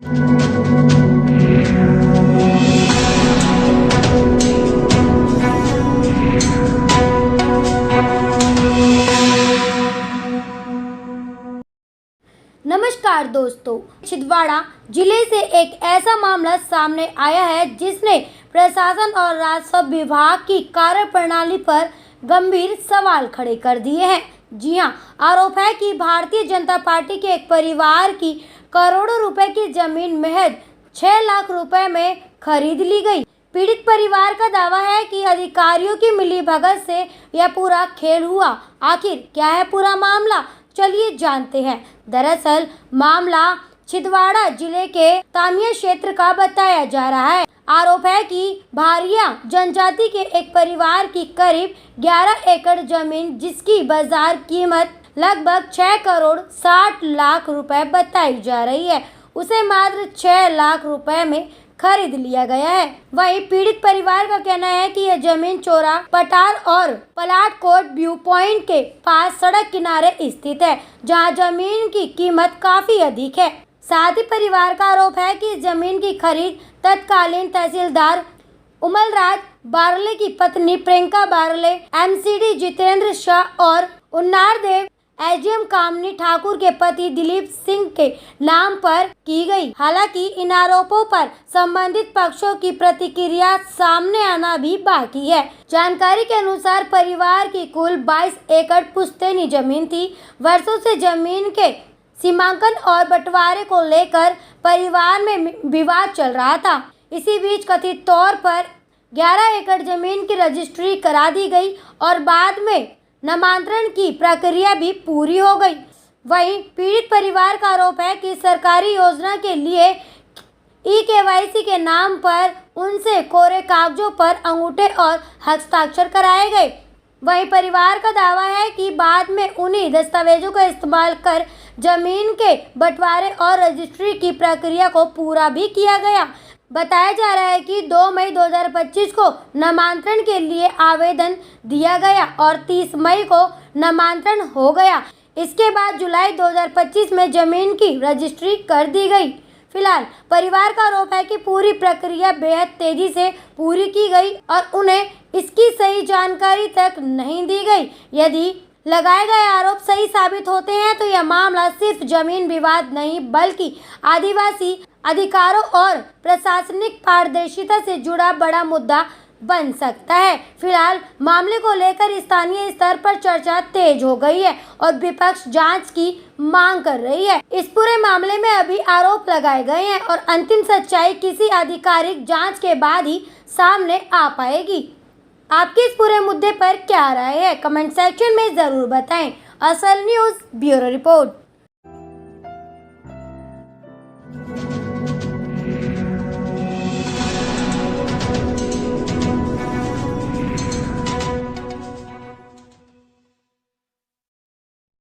नमस्कार दोस्तों, छिंदवाड़ा जिले से एक ऐसा मामला सामने आया है जिसने प्रशासन और राजस्व विभाग की कार्यप्रणाली पर गंभीर सवाल खड़े कर दिए हैं। जी हां, आरोप है कि भारतीय जनता पार्टी के एक परिवार की करोड़ों रुपए की जमीन महज 6 लाख रुपए में खरीद ली गई। पीड़ित परिवार का दावा है कि अधिकारियों की मिलीभगत से यह पूरा खेल हुआ। आखिर क्या है पूरा मामला, चलिए जानते हैं। दरअसल मामला छिंदवाड़ा जिले के तामिया क्षेत्र का बताया जा रहा है। आरोप है कि भारिया जनजाति के एक परिवार की करीब 11 एकड़ जमीन, जिसकी बाजार कीमत लगभग 6 करोड़ 60 लाख रुपए बताई जा रही है, उसे मात्र 6 लाख रुपए में खरीद लिया गया है। वहीं पीड़ित परिवार का कहना है कि यह जमीन चोरा पटार और पलाट कोट व्यू पॉइंट के पास सड़क किनारे स्थित है, जहां जमीन की कीमत काफी अधिक है। साथ ही परिवार का आरोप है कि जमीन की खरीद तत्कालीन तहसीलदार उमलराज बारले की पत्नी प्रियंका बारले, एमसीडी जितेंद्र शाह और उन्नारदेव एजीएम कामनी ठाकुर के पति दिलीप सिंह के नाम पर की गई। हालांकि इन आरोपों पर संबंधित पक्षों की प्रतिक्रिया सामने आना भी बाकी है। जानकारी के अनुसार परिवार की कुल 22 एकड़ पुश्तैनी जमीन थी। वर्षों से जमीन के सीमांकन और बंटवारे को लेकर परिवार में विवाद चल रहा था। इसी बीच कथित तौर पर 11 एकड़ जमीन की रजिस्ट्री करा दी गई और बाद में नामांतरण की प्रक्रिया भी पूरी हो गई। वहीं पीड़ित परिवार का आरोप है कि सरकारी योजना के लिए ई-केवाईसी के नाम पर उनसे कोरे कागजों पर अंगूठे और हस्ताक्षर कराए गए। वहीं परिवार का दावा है कि बाद में उन्हीं दस्तावेजों का इस्तेमाल कर जमीन के बंटवारे और रजिस्ट्री की प्रक्रिया को पूरा भी किया गया। बताया जा रहा है कि 2 मई 2025 को नामांतरण के लिए आवेदन दिया गया और 30 मई को नामांतरण हो गया। इसके बाद जुलाई 2025 में जमीन की रजिस्ट्री कर दी गई। फिलहाल परिवार का आरोप है कि पूरी प्रक्रिया बेहद तेजी से पूरी की गई और उन्हें इसकी सही जानकारी तक नहीं दी गई। यदि लगाए गए आरोप सही साबित होते हैं तो यह मामला सिर्फ जमीन विवाद नहीं, बल्कि आदिवासी अधिकारों और प्रशासनिक पारदर्शिता से जुड़ा बड़ा मुद्दा बन सकता है। फिलहाल मामले को लेकर स्थानीय स्तर पर चर्चा तेज हो गई है और विपक्ष जांच की मांग कर रही है। इस पूरे मामले में अभी आरोप लगाए गए हैं और अंतिम सच्चाई किसी आधिकारिक जांच के बाद ही सामने आ पाएगी। आपकी इस पूरे मुद्दे पर क्या राय है, कमेंट सेक्शन में जरूर बताएं। असल न्यूज़ ब्यूरो रिपोर्ट।